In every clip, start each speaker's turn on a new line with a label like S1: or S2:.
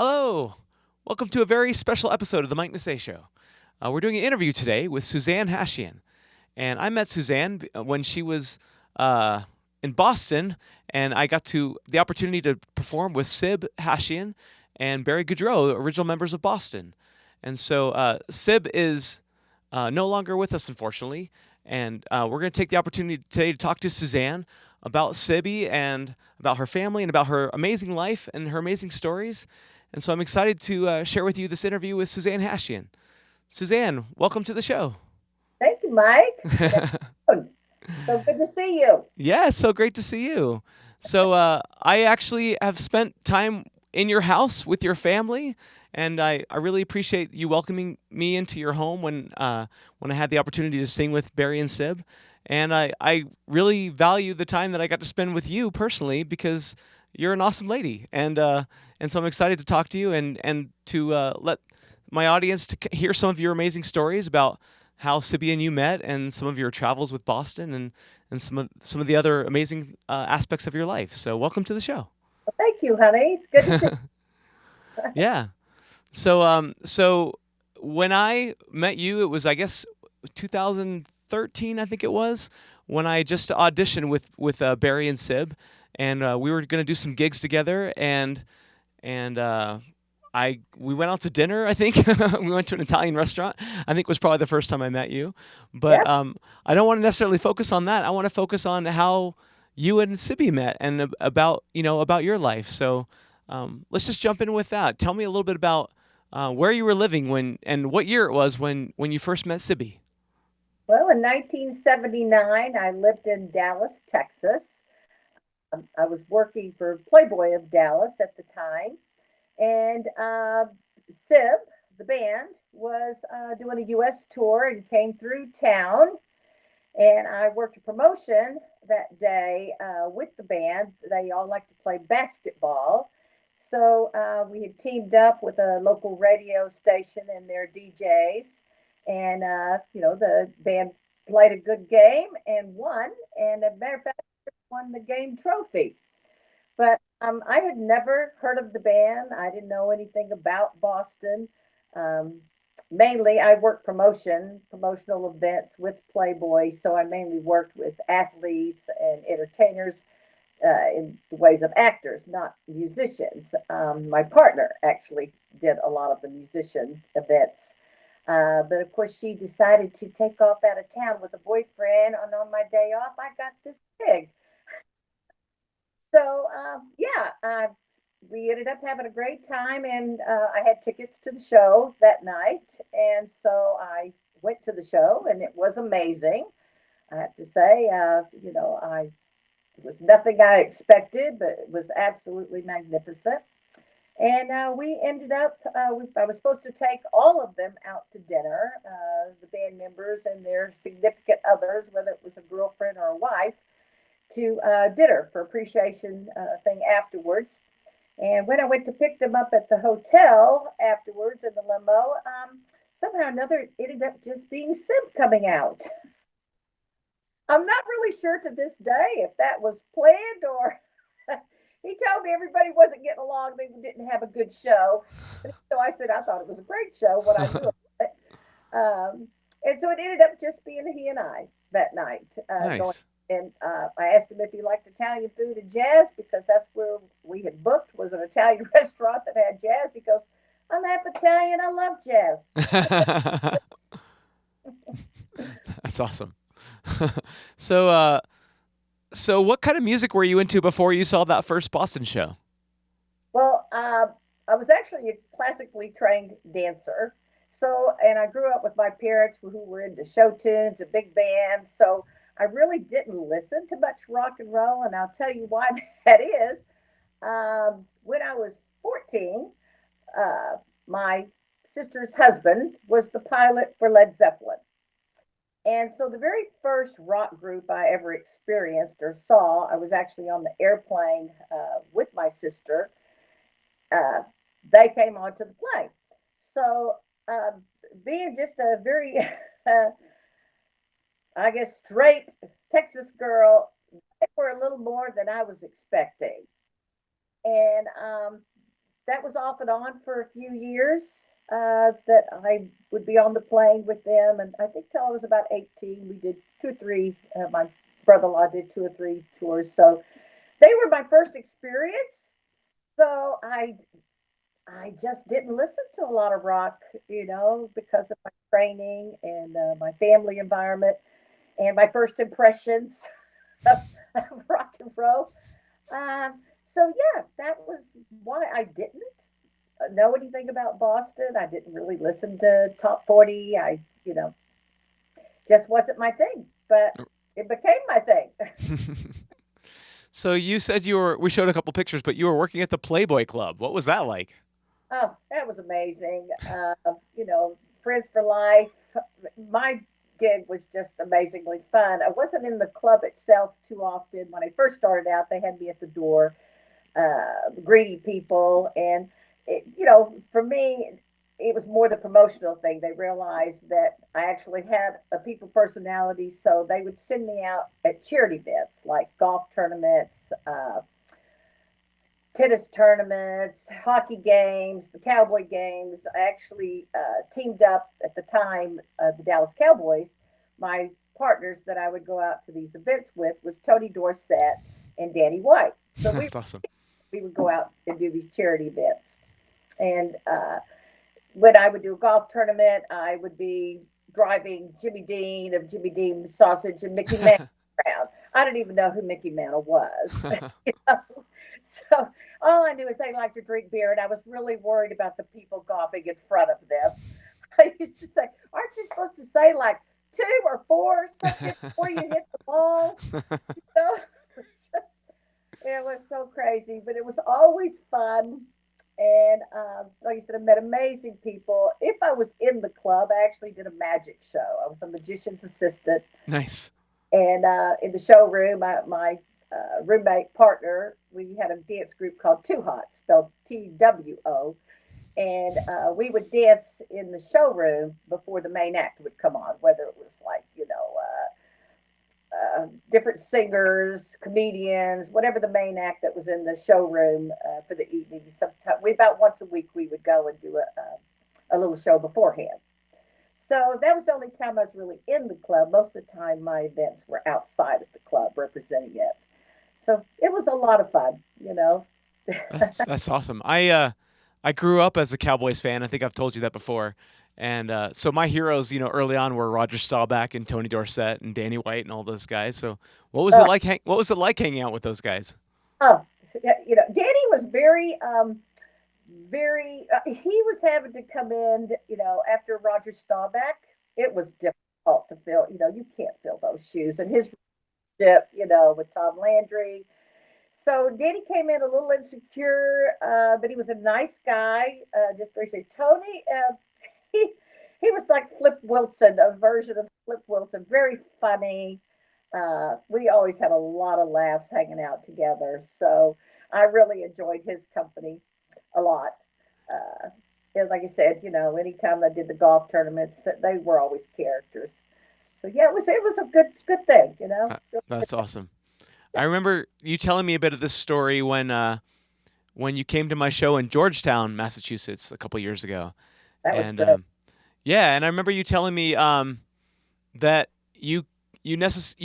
S1: Hello. Welcome to a very special episode of the Mike Massé Show. We're doing an interview today with Suzanne Hashian. And I met Suzanne when she was uh, in Boston, and I got the opportunity to perform with Sib Hashian and Barry Goudreau, the original members of Boston. And so Sib is no longer with us, unfortunately. And we're going to take the opportunity today to talk to Suzanne about Sibby and about her family and about her amazing life and her amazing stories. And so I'm excited to share with you this interview with Suzanne Hashian. Suzanne, welcome to the show.
S2: Thank you, Mike. Good. So good to see you.
S1: Yeah, it's so great to see you. So I actually have spent time in your house with your family, and I really appreciate you welcoming me into your home when I had the opportunity to sing with Barry and Sib. And I really value the time that I got to spend with you personally because you're an awesome lady, and so I'm excited to talk to you and to let my audience hear some of your amazing stories about how Sibby and you met and some of your travels with Boston and some of the other amazing aspects of your life. So welcome to the show.
S2: Well, thank you, honey. It's good to see you.
S1: Yeah. So when I met you, it was I guess 2013, I think it was, when I just auditioned with Barry and Sib, and we were gonna do some gigs together, and I we went out to dinner. I think we went to an Italian restaurant. I think it was probably the first time I met you, but
S2: Yep.
S1: I don't want to necessarily focus on that. I want to focus on how you and Sibby met and about about your life. So let's just jump in with that. Tell me a little bit about where you were living when and what year it was when you first met Sibby.
S2: Well, in 1979, I lived in Dallas, Texas. I was working for Playboy of Dallas at the time. And Sib, the band, was doing a U.S. tour and came through town. And I worked a promotion that day with the band. They all like to play basketball. So we had teamed up with a local radio station and their DJs. And, the band played a good game and won. And as a matter of fact, won the game trophy. But I had never heard of the band. I didn't know anything about Boston. Um, Mainly, I worked promotional events with Playboy. So I mainly worked with athletes and entertainers in the ways of actors, not musicians. My partner actually did a lot of the musicians events. But of course, she decided to take off out of town with a boyfriend. And on my day off, I got this gig. So we ended up having a great time, and I had tickets to the show that night, and so I went to the show, and it was amazing. I have to say, I it was nothing I expected, but it was absolutely magnificent. And we ended up, I was supposed to take all of them out to dinner, the band members and their significant others, whether it was a girlfriend or a wife, to dinner for appreciation thing afterwards. And when I went to pick them up at the hotel afterwards in the limo, somehow or another it ended up just being Sim coming out. I'm not really sure to this day if that was planned or he told me everybody wasn't getting along. They didn't have a good show. So I said I thought it was a great show, what I knew of it. And so it ended up just being he and I that night going.
S1: Nice.
S2: And I asked him if he liked Italian food and jazz because that's where we had booked was an Italian restaurant that had jazz. He goes, "I'm half Italian. I love jazz."
S1: That's awesome. so so what kind of music were you into before you saw that first Boston show?
S2: Well, I was actually a classically trained dancer. So, and I grew up with my parents who were into show tunes and big bands. So I really didn't listen to much rock and roll. And I'll tell you why that is. When I was 14, my sister's husband was the pilot for Led Zeppelin. And so the very first rock group I ever experienced or saw, I was actually on the airplane with my sister. Uh, they came onto the plane. So, uh, being just a very, uh, I guess, straight Texas girl, they were a little more than I was expecting. And that was off and on for a few years. That I would be on the plane with them, and I think till I was about 18, we did two or three. My brother-in-law did two or three tours, so they were my first experience. So I just didn't listen to a lot of rock, because of my training and my family environment and my first impressions of, of rock and roll. So yeah, that was why I didn't know anything about Boston. I didn't really listen to top 40. Just wasn't my thing, but it became my thing.
S1: So you said you were. We showed a couple pictures, but you were working at the Playboy Club. What was that like?
S2: Oh, that was amazing. Friends for life. My gig was just amazingly fun. I wasn't in the club itself too often. When I first started out, they had me at the door, greeting people. And, for me, it was more the promotional thing. They realized that I actually had a people personality. So they would send me out at charity events like golf tournaments, tennis tournaments, hockey games, the Cowboy games. I actually teamed up at the time, the Dallas Cowboys. My partners that I would go out to these events with was Tony Dorsett and Danny White. So we
S1: That's awesome.
S2: we would go out and do these charity events. And when I would do a golf tournament, I would be driving Jimmy Dean of Jimmy Dean Sausage and Mickey Mantle around. I didn't even know who Mickey Mantle was. you know? So all I knew is they like to drink beer, and I was really worried about the people golfing in front of them. I used to say, "Aren't you supposed to say like two or four or something before you hit the ball?" So it was so crazy, but it was always fun. And like I said, I met amazing people. If I was in the club, I actually did a magic show. I was a magician's assistant.
S1: Nice.
S2: And in the showroom, my roommate partner, we had a dance group called Two Hot, spelled TWO. And we would dance in the showroom before the main act would come on, whether it was like, different singers, comedians, whatever the main act that was in the showroom for the evening. Sometimes we about once a week we would go and do a little show beforehand. So that was the only time I was really in the club. Most of the time, my events were outside of the club representing it. So it was a lot of fun.
S1: That's awesome. I grew up as a Cowboys fan. I think I've told you that before. And so my heroes, early on were Roger Staubach and Tony Dorsett and Danny White and all those guys. So what was it
S2: Uh,
S1: like? What was it like hanging out with those guys?
S2: oh, yeah, Danny was very. He was having to come in, after Roger Staubach. It was difficult to fill. You can't fill those shoes, and his relationship, with Tom Landry. So Danny came in a little insecure, but he was a nice guy. Just very sweet. Tony, he he was like Flip Wilson, a version of Flip Wilson. Very funny. We always had a lot of laughs hanging out together. So I really enjoyed his company a lot. And like I said, anytime I did the golf tournaments, they were always characters. So yeah, it was a good thing.
S1: That's awesome. I remember you telling me a bit of this story when you came to my show in Georgetown, Massachusetts, a couple years ago,
S2: That was
S1: and
S2: good.
S1: yeah, and I remember you telling me that you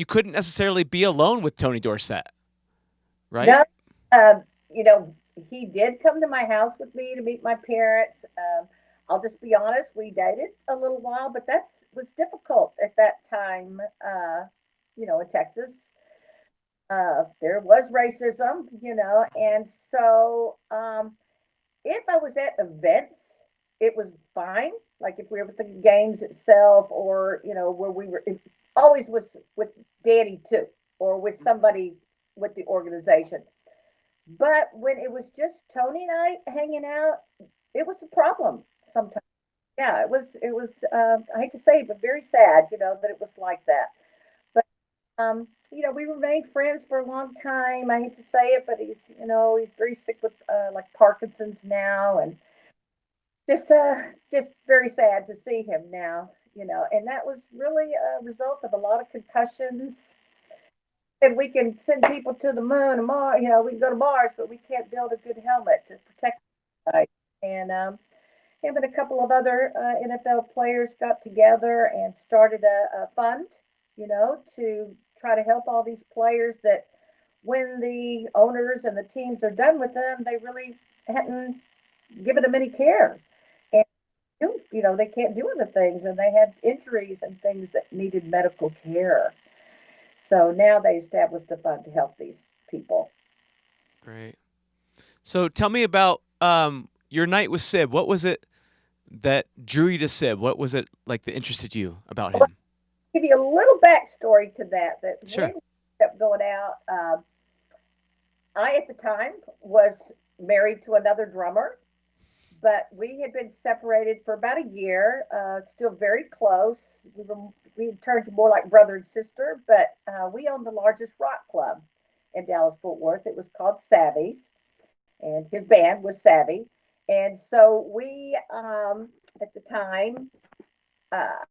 S1: couldn't necessarily be alone with Tony Dorsett, right?
S2: No, um, you know, he did come to my house with me to meet my parents. I'll just be honest, we dated a little while, but that's was difficult at that time. In Texas, there was racism, and so if I was at events, it was fine. Like if we were at the games itself, or where we were, it always was with Danny too, or with somebody with the organization. But when it was just Tony and I hanging out, it was a problem sometimes. Yeah, it was. I hate to say it, but very sad, that it was like that. But we remained friends for a long time. I hate to say it, but he's very sick with like Parkinson's now, and just very sad to see him now. And that was really a result of a lot of concussions. And we can send people to the moon and Mars. We can go to Mars, but we can't build a good helmet to protect. Right. And him and a couple of other NFL players got together and started a fund, to try to help all these players that when the owners and the teams are done with them, they really hadn't given them any care. And, they can't do other things and they had injuries and things that needed medical care. So now they established a fund to help these people.
S1: Great. So tell me about your night with Sib. What was it that drew you to Sib? What was it like that interested you about
S2: Well,
S1: him?
S2: I'll give you a little backstory to that. That when
S1: Sure.
S2: we kept going out, I at the time was married to another drummer, but we had been separated for about a year. Still very close. We had turned to more like brother and sister, but we owned the largest rock club in Dallas Fort Worth. It was called Savvy's, and his band was Savvy. And so we, at the time, uh,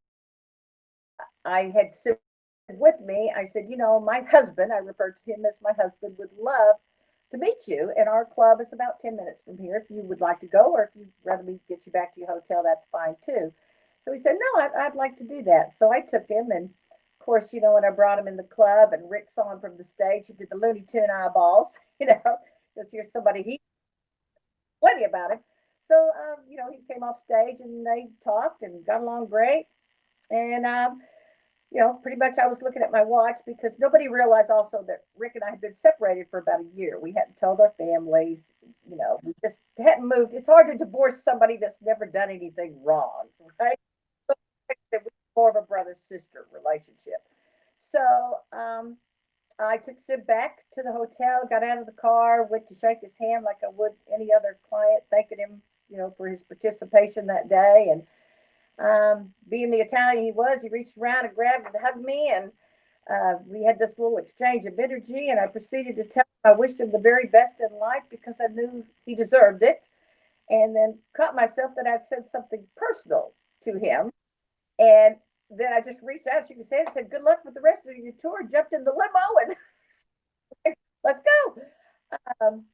S2: I had said with me, I said, my husband, I referred to him as my husband, would love to meet you. And our club is about 10 minutes from here. If you would like to go, or if you'd rather me get you back to your hotel, that's fine too. So he said, no, I'd like to do that. So I took him. And of course, when I brought him in the club and Rick saw him from the stage, he did the Looney Tune eyeballs, because here's somebody he plenty about him. So, he came off stage and they talked and got along great. And pretty much I was looking at my watch because nobody realized also that Rick and I had been separated for about a year. We hadn't told our families, we just hadn't moved. It's hard to divorce somebody that's never done anything wrong, right? So it was more of a brother sister relationship. So I took Sid back to the hotel, got out of the car, went to shake his hand like I would any other client, thanking him, for his participation that day. And being the Italian he was, he reached around and grabbed and hugged me, and we had this little exchange of energy. And I proceeded to tell him I wished him the very best in life because I knew he deserved it. And then caught myself that I'd said something personal to him, and then I just reached out, shook his hand, and said, "Good luck with the rest of your tour." Jumped in the limo and let's go. Um,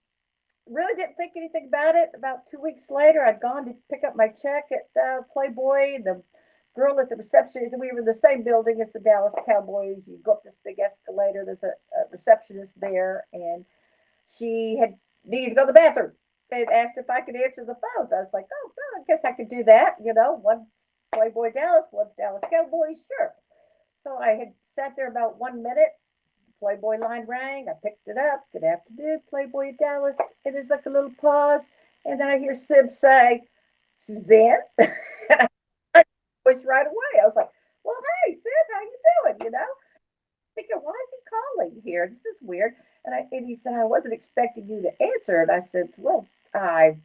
S2: really didn't think anything about it. About 2 weeks later, I'd gone to pick up my check at Playboy. The girl at the reception, we were in the same building as the Dallas Cowboys. You go up this big escalator. There's a receptionist there, and she had needed to go to the bathroom. They had asked if I could answer the phones. I was like, "Oh, well, I guess I could do that." One Playboy Dallas, one's Dallas Cowboys, sure. So I had sat there about 1 minute. Playboy line rang. I picked it up. "Good afternoon, Playboy Dallas." And there's like a little pause. And then I hear Sib say, "Suzanne?" And I voice right away. I was like, "Well, hey, Sib, how you doing?" Thinking, why is he calling here? This is weird. And he said, "I wasn't expecting you to answer." And I said, "Well, I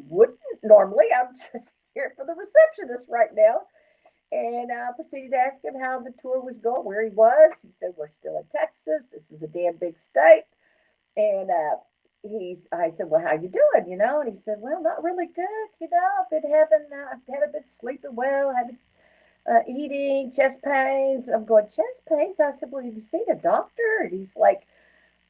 S2: wouldn't normally. I'm just here for the receptionist right now." And I proceeded to ask him how the tour was going, where he was. He said, "We're still in Texas. This is a damn big state." And I said, "Well, how you doing?" And he said, "Well, not really good. I've been haven't been sleeping well, haven't eating, chest pains." And I'm going, "Chest pains?" I said, "Well, have you seen a doctor?" And he's like,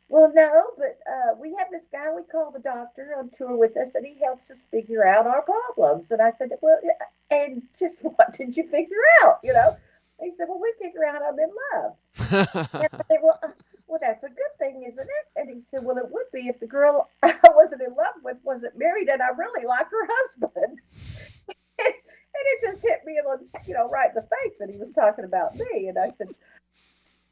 S2: "Well, no, but we have this guy we call the doctor on tour with us, and he helps us figure out our problems." And I said, "Well, yeah, and just what did you figure out?" And he said, "Well, we figure out I'm in love." And I said, "Well, that's a good thing, isn't it?" And he said, "Well, it would be if the girl I wasn't in love with wasn't married and I really like her husband." And it just hit me, right in the face that he was talking about me. And I said,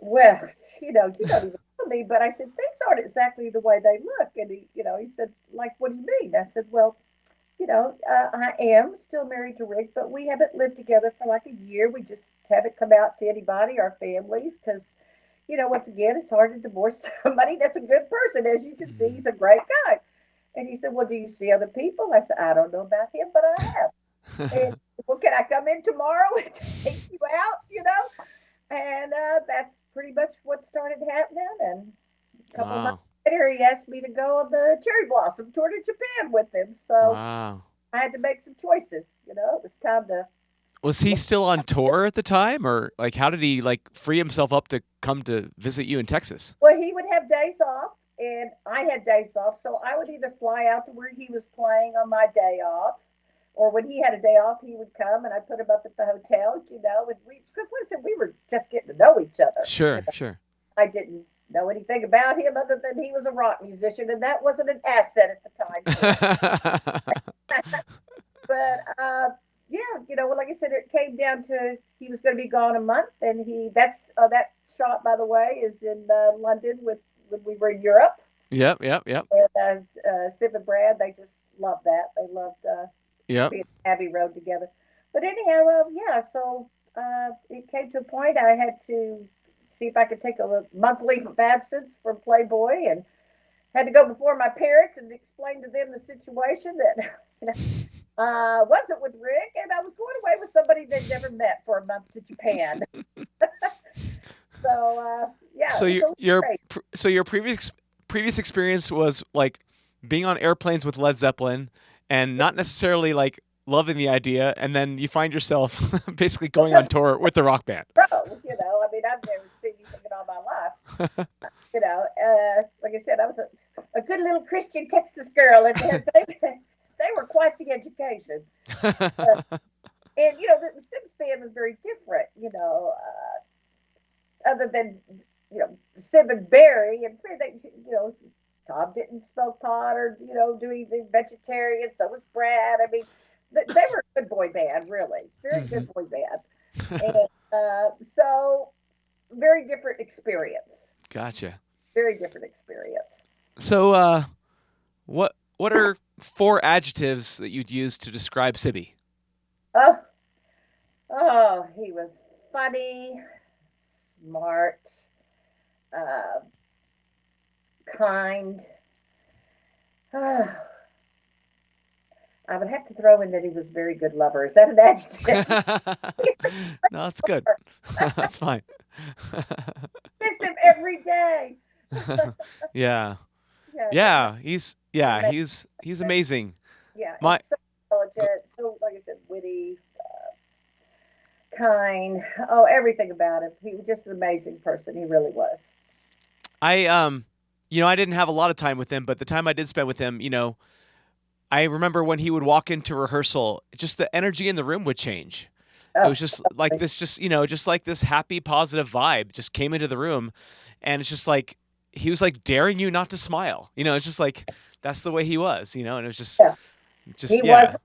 S2: "Well, you don't even know me." But I said, "Things aren't exactly the way they look." And he said, "Like, what do you mean?" I said, "Well, I am still married to Rick, but we haven't lived together for like a year. We just haven't come out to anybody, our families, because, once again, it's hard to divorce somebody that's a good person. As you can see, he's a great guy." And he said, "Well, do you see other people?" I said, "I don't know about him, but I have." And, "Well, can I come in tomorrow and take you out?" And that's pretty much what started happening. And a couple of months
S1: Wow.
S2: later, he asked me to go on the cherry blossom tour to Japan with him. So
S1: Wow.
S2: I had to make some choices. It was time to.
S1: Was he still on tour at the time, or like how did he like free himself up to come to visit you in Texas?
S2: Well, he would have days off. and I had days off, so I would either fly out to where he was playing on my day off, or when he had a day off, he would come and I'd put him up at the hotel, and because listen, we were just getting to know each other.
S1: Sure, sure.
S2: I didn't know anything about him other than he was a rock musician, and that wasn't an asset at the time for me. But yeah, well, like I said, it came down to he was going to be gone a month, and that shot, by the way, is in London with when we were in Europe.
S1: Yep, yep, yep,
S2: And Sib and Brad, they just loved that. They loved
S1: yep.
S2: being Abbey Road together. But anyhow, yeah, so it came to a point I had to see if I could take a month leave of absence from Playboy, and had to go before my parents and explain to them the situation that wasn't with Rick, and I was going away with somebody they'd never met for a month to Japan. So yeah,
S1: So
S2: it was a little crazy.
S1: your previous experience was like being on airplanes with Led Zeppelin and not necessarily like loving the idea, and then you find yourself basically
S2: It
S1: going on
S2: was
S1: tour with the rock band.
S2: pro, I mean, I've never seen anything in all my life. Like I said, I was a good little Christian Texas girl, and they were quite the education. Uh, and the Sims band was very different. Other than Sib and Barry and Fred, Tom didn't smoke pot or do anything vegetarian. So was Brad. I mean, they were a good boy band, really, very
S1: Hmm.
S2: good boy band, and so very different experience.
S1: Gotcha.
S2: Very different experience.
S1: So, what are four adjectives that you'd use to describe Sibby?
S2: Oh, oh, he was funny, smart, uh, kind. I would have to throw in that he was a very good lover. Is that an adjective?
S1: No, that's good. That's fine.
S2: Miss him every day.
S1: Yeah,
S2: Yeah,
S1: yeah,
S2: amazing.
S1: he's amazing.
S2: Yeah, and
S1: My
S2: so intelligent, so like I said, witty, kind. Oh, everything about him. He was just an amazing person. He really was.
S1: I I didn't have a lot of time with him, but the time I did spend with him, I remember when he would walk into rehearsal, just the energy in the room would change. It
S2: Oh,
S1: was just like this, just like this happy, positive vibe just came into the room, and it's just like he was like daring you not to smile. It's just like that's the way he was. And it was
S2: yeah. He was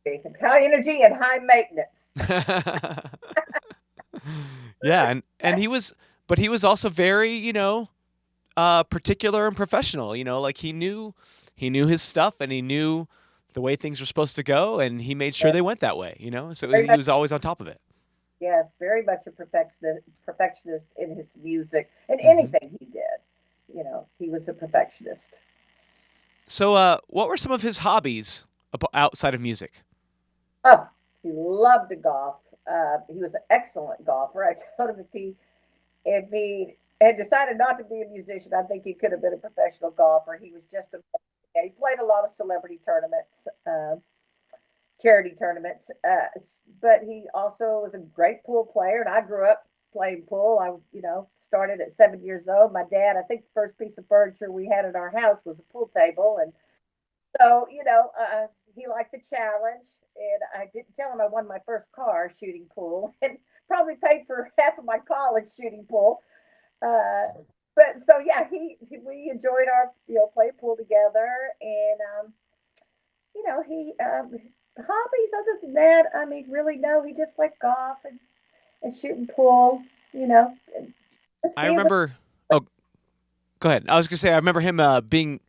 S1: yeah.
S2: high energy and high maintenance.
S1: Yeah, and he was also very, particular and professional. Like he knew his stuff and he knew the way things were supposed to go, and he made sure
S2: Yeah,
S1: they went that way. So
S2: very
S1: he
S2: much,
S1: was always on top of it.
S2: yes, very much a perfectionist in his music and
S1: Hmm.
S2: anything he did. He was a perfectionist.
S1: So, what were some of his hobbies outside of music?
S2: Oh, he loved to golf. He was an excellent golfer. I told him if he had decided not to be a musician, I think he could have been a professional golfer. He was just a he played a lot of celebrity tournaments, charity tournaments, but he also was a great pool player. And I grew up playing pool. I started at 7 years old. My dad, I think the first piece of furniture we had in our house was a pool table, and so, he liked the challenge, and I didn't tell him I won my first car shooting pool, and probably paid for half of my college shooting pool. Uh, but so yeah, we enjoyed our play pool together, and he hobbies. Other than that, I mean, really no. He just liked golf and shooting pool. And just
S1: I
S2: being with.
S1: remember. Oh, go ahead. I was gonna say I remember him being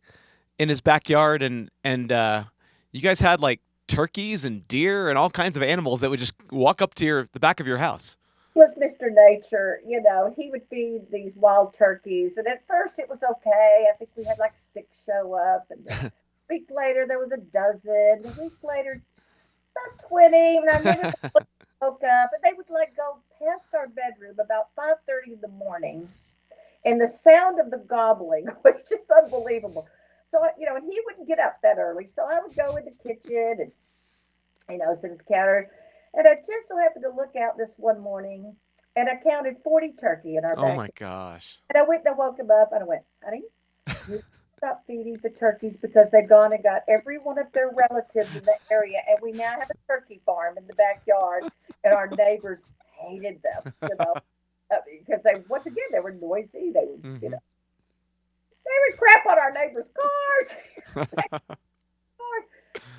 S1: in his backyard, and you guys had like turkeys and deer and all kinds of animals that would just walk up to the back of your house.
S2: Was Mr. Nature. He would feed these wild turkeys. And at first it was okay. I think we had like six show up. And then a week later there was a dozen. A week later, about 20. And I never woke up. And they would like go past our bedroom about 5:30 in the morning. And the sound of the gobbling was just unbelievable. So, and he wouldn't get up that early. So I would go in the kitchen and sit at the counter. And I just so happened to look out this one morning, and I counted 40 turkey in our
S1: Oh my
S2: backyard.
S1: gosh.
S2: And I went and I woke him up and I went, honey, You stop feeding the turkeys because they've gone and got every one of their relatives in the area, and we now have a turkey farm in the backyard, and our neighbors hated them, because they once again they were noisy. They would,
S1: Hmm.
S2: they would crap on our neighbors' cars.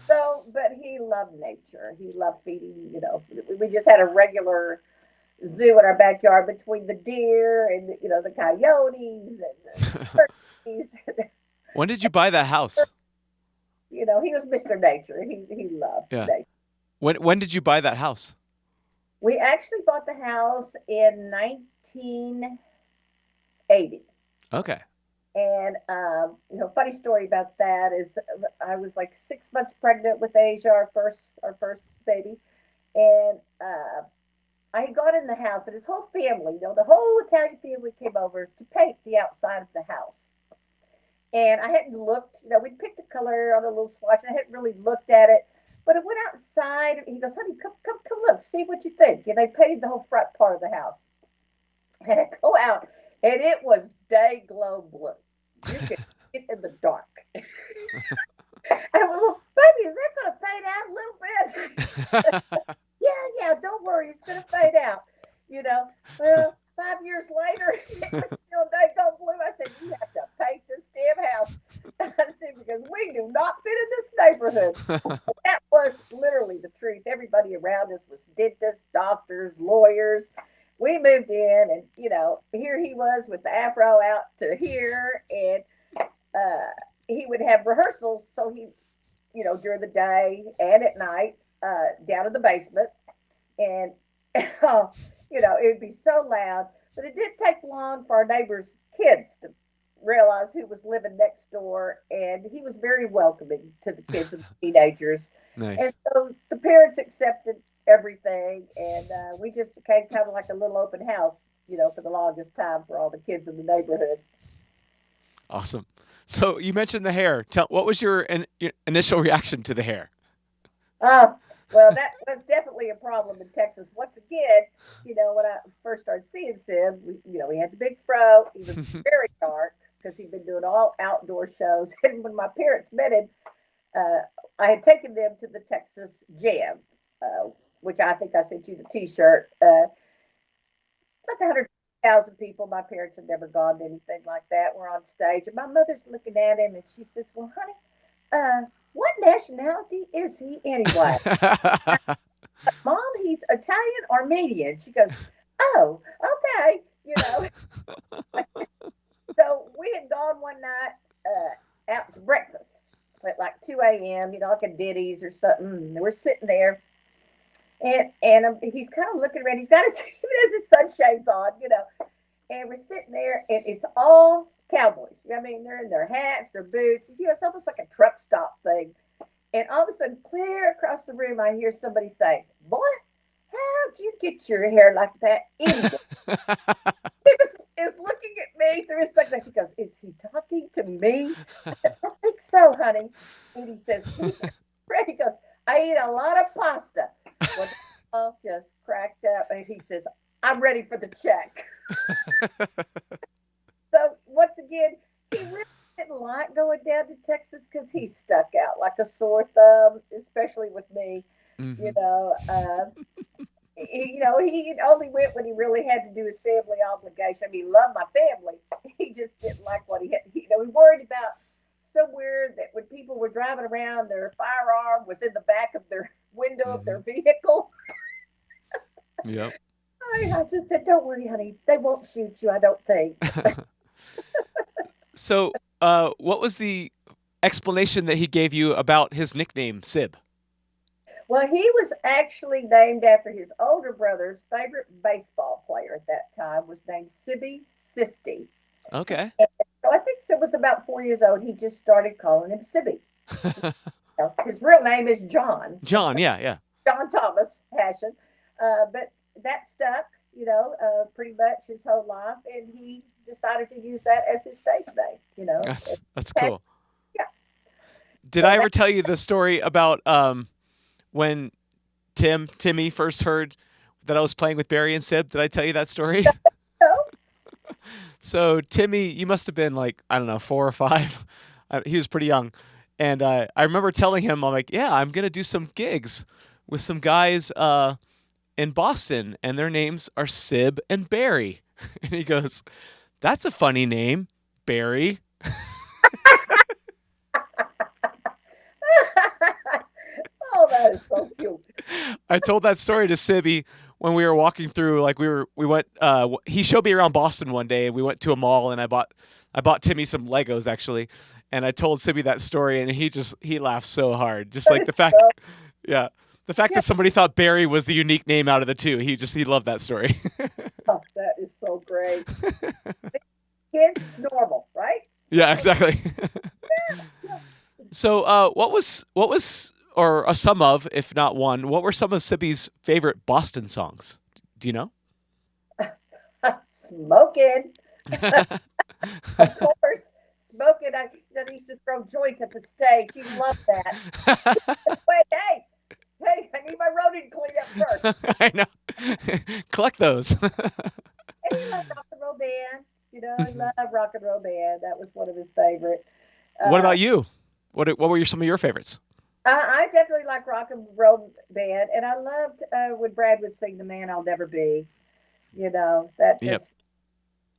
S2: So, but he loved nature. He loved feeding. We just had a regular zoo in our backyard between the deer and the coyotes and the turkeys.
S1: When did you buy that house?
S2: He was Mr. Nature. He loved
S1: Yeah.
S2: nature.
S1: When did you buy that house?
S2: We actually bought the house in 1980.
S1: Okay.
S2: And funny story about that is I was like 6 months pregnant with Asia, our first baby, and I had gone in the house, and his whole family, the whole Italian family came over to paint the outside of the house. And I hadn't looked, we picked a color on a little swatch, and I hadn't really looked at it. But I went outside, and he goes, honey, come look, see what you think. And they painted the whole front part of the house. And I go out, and it was day glow blue. You could see it in the dark. And I went, well, baby, is that going to fade out a little bit? Yeah, don't worry, it's going to fade out. Well, 5 years later, it was still day glow blue. I said, you have to paint this damn house. I said, because we do not fit in this neighborhood. That was literally the truth. Everybody around us was dentists, doctors, lawyers. We moved in, and here he was with the afro out to here, and he would have rehearsals. So he, during the day and at night, down in the basement, and it'd be so loud. But it didn't take long for our neighbors' kids to realize who was living next door, and he was very welcoming to the kids and the teenagers. And
S1: Nice.
S2: so the parents accepted everything, and we just became kind of like a little open house, for the longest time for all the kids in the neighborhood.
S1: Awesome. So you mentioned the hair. What was your initial reaction to the hair?
S2: Oh, well, that was definitely a problem in Texas. Once again, when I first started seeing Sim, we had the big fro. He was very dark because he'd been doing all outdoor shows. And when my parents met him, uh, I had taken them to the Texas Jam, which I think I sent you the T-shirt. Like 100,000 people. My parents had never gone to anything like that. We're on stage, and my mother's looking at him, and she says, "Well, honey, what nationality is he anyway?" Mom, he's Italian Armenian. She goes, "Oh, okay." So we had gone one night out to breakfast at like 2 a.m. Like a Ditty's or something. And we're sitting there, and he's kind of looking around. He's got his even has his sunshades on. And we're sitting there, and it's all cowboys. I mean, they're in their hats, their boots. It's almost like a truck stop thing. And all of a sudden, clear across the room, I hear somebody say, "Boy, how'd you get your hair like that?" Anyway, is looking at me through his sunglasses. He goes, "Is he talking to me?" I said, "I think so, honey." And he says, he goes, "I eat a lot of pasta." Well, all just cracked up. And he says, "I'm ready for the check." So once again, he really didn't like going down to Texas because he stuck out like a sore thumb, especially with me. You
S1: Hmm.
S2: know, uh, he only went when he really had to do his family obligation. I mean, he loved my family. He just didn't like what he had. He worried about somewhere that when people were driving around, their firearm was in the back of their window of
S1: Hmm.
S2: their vehicle.
S1: Yep.
S2: I just said, "Don't worry, honey. They won't shoot you, I don't think."
S1: So, what was the explanation that he gave you about his nickname, Sib?
S2: Well, he was actually named after his older brother's favorite baseball player at that time was named Sibby Sisti.
S1: Okay.
S2: And so I think Sid was about 4 years old. He just started calling him Sibby. His real name is John,
S1: John. Yeah. Yeah.
S2: John Thomas Hashian. But that stuck, pretty much his whole life. And he decided to use that as his stage name.
S1: That's
S2: Okay.
S1: cool.
S2: Yeah.
S1: Did
S2: So
S1: I ever
S2: that's
S1: tell you the story about when Timmy first heard that I was playing with Barry and Sib? Did I tell you that story?
S2: so.
S1: So Timmy, you must have been like, I don't know, 4 or 5. He was pretty young, and I remember telling him, I'm like, yeah, I'm gonna do some gigs with some guys in Boston, and their names are Sib and Barry. And he goes, "That's a funny name, Barry."
S2: Oh, that is so cute.
S1: I told that story to Sibby when we were walking through. Like we went. He showed me around Boston one day, and we went to a mall, and I bought Timmy some Legos actually, and I told Sibby that story, and he laughed so hard, just
S2: That
S1: like
S2: is
S1: the fact,
S2: so,
S1: yeah, the fact
S2: yeah,
S1: that somebody thought Barry was the unique name out of the two. He loved that story.
S2: oh, that is so great. Kids, it's normal, right?
S1: Yeah, exactly.
S2: Yeah.
S1: So, what was, or a some of, if not one, what were some of Sibby's favorite Boston songs? Do you know?
S2: Smoking, of course. Smoking. That used to throw joints at the stage. He loved that. Just wait, hey, hey, I need my rodent cleanup first.
S1: I know. Collect those.
S2: And he loved rock and roll band. He loved rock and roll band. That was one of his favorite.
S1: What
S2: Uh,
S1: about you? What were some of your favorites?
S2: I definitely like rock and roll band, and I loved when Brad would sing "The Man I'll Never Be." That
S1: Yep.
S2: just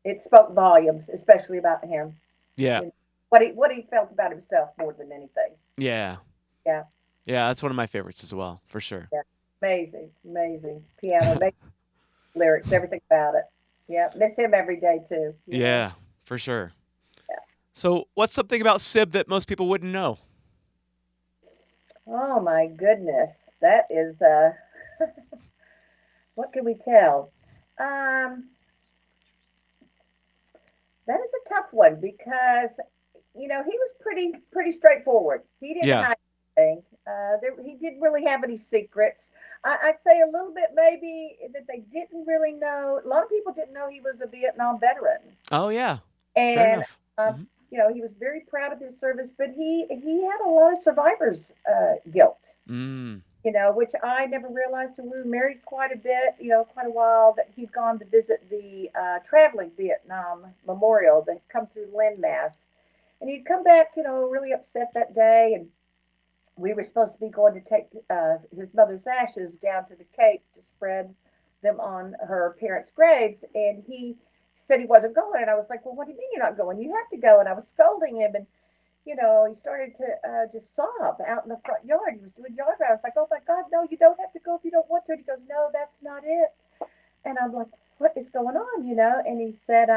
S2: it spoke volumes, especially about him.
S1: Yeah.
S2: You know, what he felt about himself more than anything.
S1: Yeah.
S2: Yeah,
S1: Yeah. That's one of my favorites as well, for sure.
S2: yeah, amazing, amazing piano, amazing lyrics, everything about it. Yeah, miss him every day too.
S1: Yeah, for sure.
S2: Yeah.
S1: So, what's something about Sib that most people wouldn't know?
S2: Oh my goodness, that is what can we tell? Um, that is a tough one because he was pretty straightforward. He didn't
S1: Yeah.
S2: hide anything. He didn't really have any secrets. I'd say a little bit maybe that they didn't really know. A lot of people didn't know he was a Vietnam veteran,
S1: Oh, yeah. Fair
S2: and
S1: enough.
S2: uh,
S1: Hmm.
S2: he was very proud of his service. But he had a lot of survivor's guilt.
S1: Mm.
S2: Which I never realized till we were married quite a bit, quite a while, that he'd gone to visit the traveling Vietnam memorial that had come through Lynn, Mass. And he'd come back, really upset that day. And we were supposed to be going to take his mother's ashes down to the Cape to spread them on her parents' graves. And he said he wasn't going. And I was like, well, what do you mean you're not going? You have to go. And I was scolding him. And he started to just sob out in the front yard. He was doing yard rounds. I was like, oh my God, no, you don't have to go if you don't want to. And he goes, no, that's not it. And I'm like, what is going on? And he said,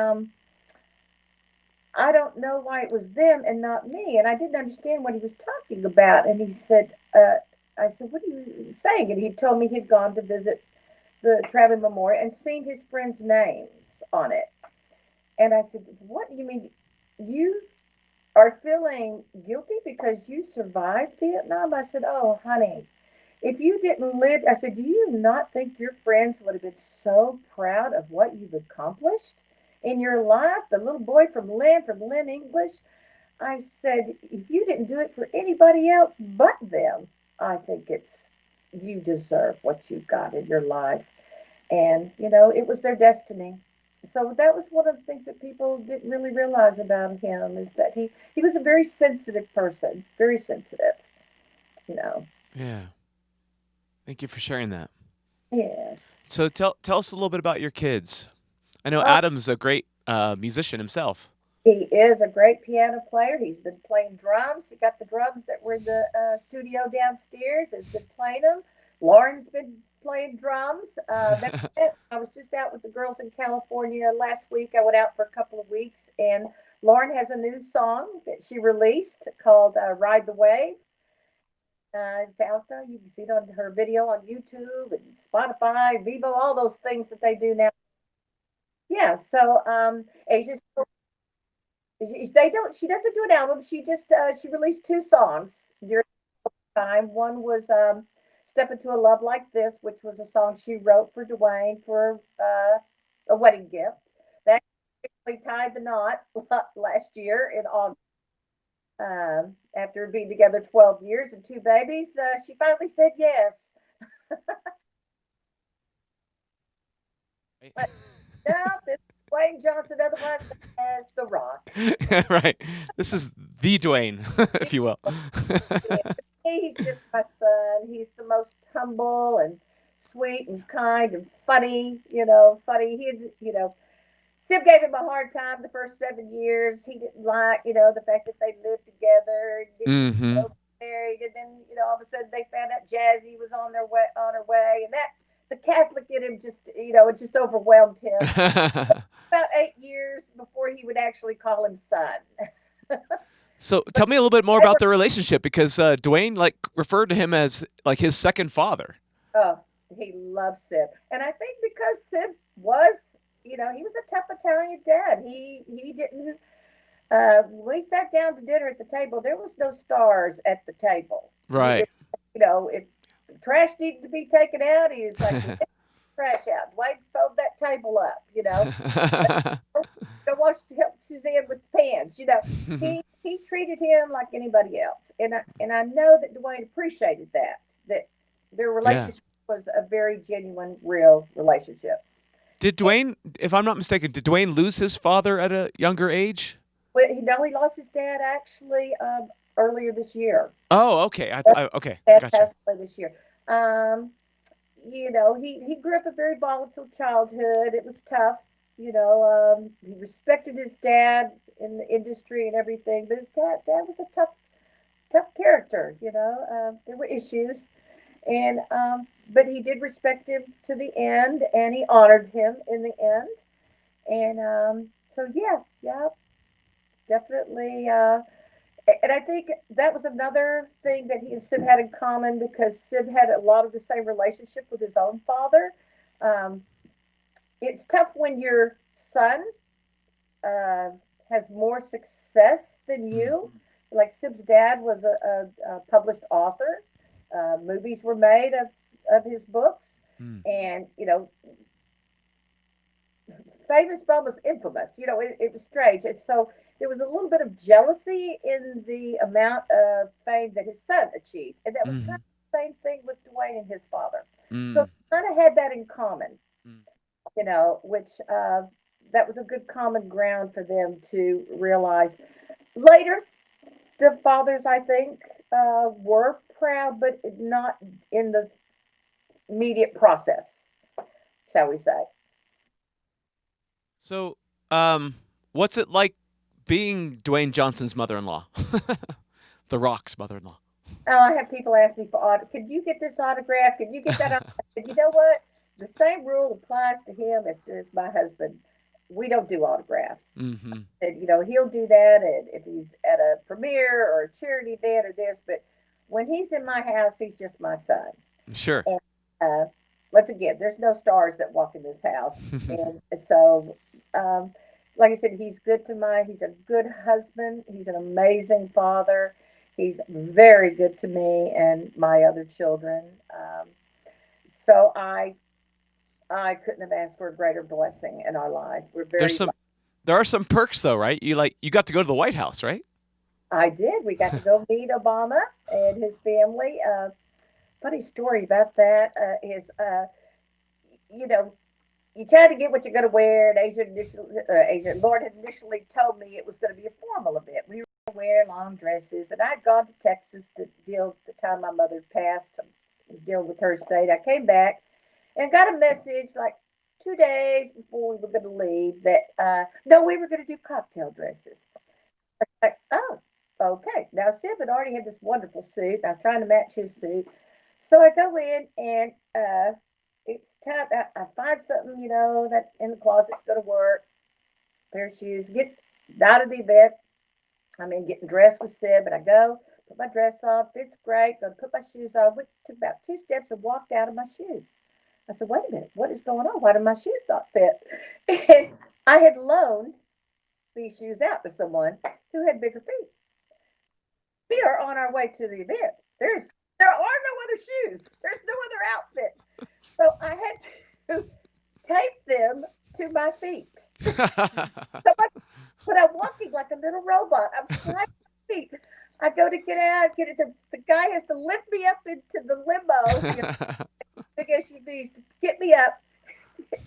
S2: I don't know why it was them and not me. And I didn't understand what he was talking about. And he said, I said, what are you saying? And he told me he'd gone to visit the traveling memorial and seen his friends' names on it. And I said, what do you mean? You are feeling guilty because you survived Vietnam? I said, oh, honey, if you didn't live, I said, do you not think your friends would have been so proud of what you've accomplished in your life? The little boy from Lynn English. I said, if you didn't do it for anybody else but them, I think you deserve what you got in your life. And, it was their destiny. So that was one of the things that people didn't really realize about him, is that he was a very sensitive person, very sensitive, you know.
S1: Yeah. Thank you for sharing that.
S2: Yes.
S1: So, tell us a little bit about your kids. I know
S2: Oh,
S1: Adam's a great musician himself.
S2: he is a great piano player. He's been playing drums. He got the drums that were in the studio downstairs. Has been playing them. Lauren's been playing drums. I was just out with the girls in California last week. I went out for a couple of weeks, and Lauren has a new song that she released called "Ride the Wave." It's out there. You can see it on her video on YouTube and Spotify, Vivo, all those things that they do now. Yeah. So, Asia's they don't. She doesn't do an album. She released two songs during the time. One was "Step Into a Love Like This," which was a song she wrote for Dwayne for a wedding gift. That actually tied the knot last year in August. After being together 12 years and two babies, she finally said yes.
S1: Right?
S2: But no, this is Dwayne Johnson, otherwise known as The Rock.
S1: Right. This is the Dwayne, if you will.
S2: Yeah, to me, he's just my son. He's the most humble and sweet and kind and funny. Funny. Sib gave him a hard time the first 7 years. He didn't like, the fact that they lived together and didn't
S1: Hmm.
S2: married. And then, all of a sudden they found out Jazzy was on her way, and that the Catholic in him just, it just overwhelmed him. About 8 years before he would actually call him son.
S1: So tell me a little bit more about their relationship because Dwayne like referred to him as like his second father.
S2: Oh, he loves Sib, and I think because Sib was, he was a tough Italian dad. He didn't. When we sat down to dinner at the table, there was no stars at the table.
S1: Right.
S2: If trash needed to be taken out, he's like, trash out. Wait, fold that table up. Go wash, help Suzanne with the pans. He treated him like anybody else, and I know that Dwayne appreciated that their
S1: Yeah.
S2: relationship was a very genuine, real relationship.
S1: Did Dwayne, if I'm not mistaken, did Dwayne lose his father at a younger age?
S2: Well, he lost his dad actually earlier this year.
S1: Oh, okay. Okay,
S2: Dad
S1: gotcha.
S2: passed away this year. Um, he grew up a very volatile childhood. It was tough. He respected his dad in the industry and everything, but his dad was a tough character. There were issues, and but he did respect him to the end, and he honored him in the end. And so yeah, definitely. And I think that was another thing that he and Sib had in common because Sib had a lot of the same relationship with his own father. Um, it's tough when your son uh, has more success than
S1: Mm,
S2: you. Like Sib's dad was a published author. Movies were made of his books,
S1: mm.
S2: and famous but almost infamous. It was strange, and so there was a little bit of jealousy in the amount of fame that his son achieved, and that was kind
S1: Mhm.
S2: of the same thing with Dwayne and his father. So
S1: Mm.
S2: kind of had that in common,
S1: Mm.
S2: which that was a good common ground for them to realize. Later, the fathers, I think, were proud, but not in the immediate process, shall we say.
S1: So, what's it like being Dwayne Johnson's mother-in-law? The Rock's mother-in-law.
S2: Oh, I have people ask me for Can you get this autograph? Can you get that autograph? And you know what? The same rule applies to him as my husband. We don't do autographs.
S1: Hmm.
S2: And he'll do that and if he's at a premiere or a charity event or this, but when he's in my house, he's just my son.
S1: Sure.
S2: And uh, once again, there's no stars that walk in this house. And so like I said, he's a good husband. He's an amazing father. He's very good to me and my other children. So I couldn't have asked for a greater blessing in our life. We're
S1: There's
S2: very
S1: some there are some perks though, right? You got to go to the White House, right?
S2: I did. We got to go meet Obama and his family. Funny story about that is, you know, you try to get what you're going to wear. And Asia Lord had initially told me it was going to be a formal event. We were going to wear long dresses, and I'd gone to Texas to deal the time my mother passed. I was dealing with her state. I came back and got a message like 2 days before we were going to leave that no, we were going to do cocktail dresses. Like, oh, okay. Now Sib had already had this wonderful suit. I was trying to match his suit. So I go in and it's time. I find something, that in the closet's going to work. Pair of shoes. Get out of the event. I'm in getting dressed with Sib, and I go put my dress on. Fits great. Go to put my shoes on. Went to about 2 steps and walked out of my shoes. I said, "Wait a minute. What is going on? Why do my shoes not fit?" And I had loaned these shoes out to someone who had bigger feet. We are on our way to the event. There are no other shoes. There's no other outfit. So I had to tape them to my feet. So but I'm walking like a little robot. I'm sliding my feet. I go to get out, get it. The guy has to lift me up into the limo, big SUVs, to get me up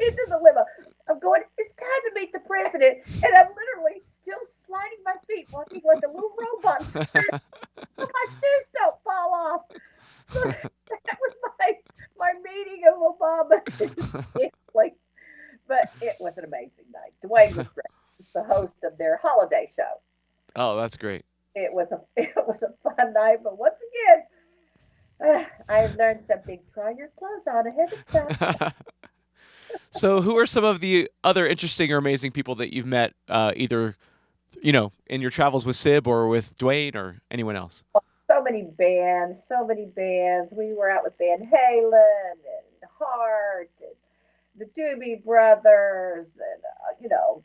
S2: into the limo. I'm going, it's time to meet the president. And I'm literally still sliding my feet, walking like a little robot so my shoes don't fall off. So that was my meeting of Obama and his family. But it was an amazing night. Dwayne was great. He was the host of their holiday show.
S1: Oh, that's great.
S2: It was a fun night, but once again, I learned something. Try your clothes on ahead of time.
S1: So, who are some of the other interesting or amazing people that you've met, either in your travels with Sib or with Dwayne or anyone else?
S2: So many bands, so many bands. We were out with Van Halen and Heart and the Doobie Brothers, and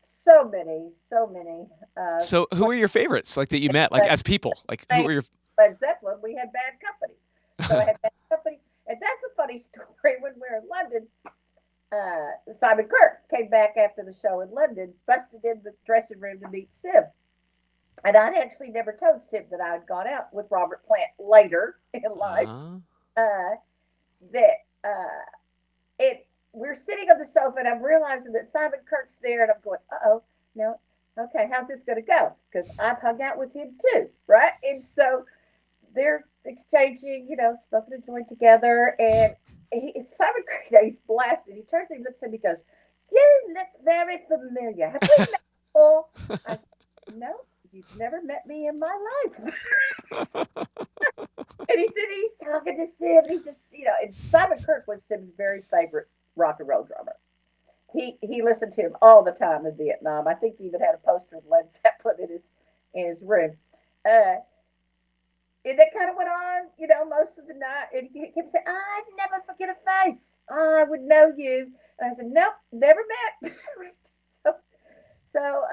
S2: so many, so many.
S1: So, who are your favorites, like that you met, like
S2: Led
S1: as people? Like, who are your?
S2: Led Zeppelin, we had bad company. So I had bad company, and that's a funny story. When we were in London, Simon Kirk came back after the show in London, busted in the dressing room to meet Sib. And I'd actually never told Sib that I'd gone out with Robert Plant later in life.
S1: Uh,
S2: Uh, that it we're sitting on the sofa, and I'm realizing that Simon Kirk's there, and I'm going, oh, no, okay, how's this going to go? Because I've hung out with him too, right? And so they're exchanging, smoking a joint together, and Simon Kirk, he's blasted. He turns and he looks at me, and goes, "You look very familiar. Have we met before?" I said, "No, you've never met me in my life." And he said he's talking to Sib. He just, and Simon Kirk was Sib's very favorite rock and roll drummer. He listened to him all the time in Vietnam. I think he even had a poster of Led Zeppelin in his room. Uh, and that kind of went on, most of the night. And he kept saying, "I'd never forget a face. I would know you." And I said, "Nope, never met." so, so,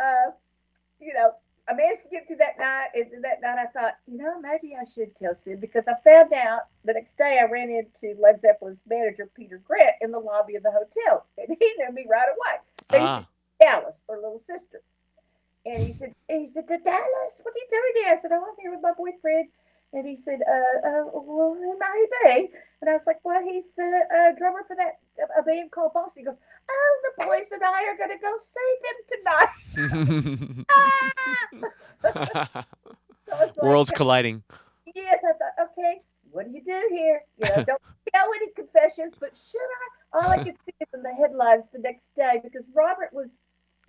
S2: you know, I managed to get through that night. And that night I thought, maybe I should tell Sid, because I found out the next day I ran into Led Zeppelin's manager, Peter Grant, in the lobby of the hotel. And he knew me right away. They used to
S1: ah,
S2: Dallas, her little sister. And he said, "To Dallas, what are you doing here?" I said, "Oh, I'm here with my boyfriend." And he said, "Well, who might he be?" And I was like, "Well, he's the drummer for that a band called Boston." He goes, "Oh, the boys and I are going to go see them tonight." So I was like,
S1: worlds colliding.
S2: "Yes." I thought, okay, what do you do here? Don't tell any confessions, but should I? All I could see is in the headlines the next day, because Robert was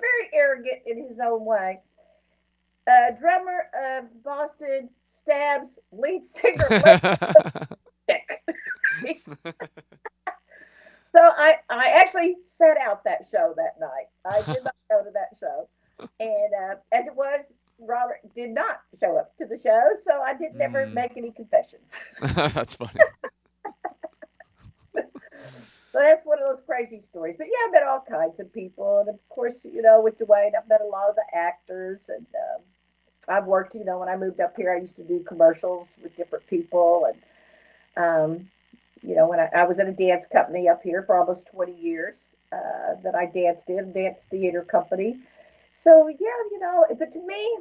S2: very arrogant in his own way. Drummer of Boston stabs lead singer Dick. So I actually sat out that show that night. I did not go to that show. And as it was, Robert did not show up to the show, so I did never
S1: Mm.
S2: make any confessions.
S1: That's funny.
S2: So that's one of those crazy stories. But yeah, I've met all kinds of people. And of course, with Dwayne, I've met a lot of the actors. And I've worked, when I moved up here, I used to do commercials with different people. And, when I was in a dance company up here for almost 20 years that I danced in, dance theater company. So yeah, but to me,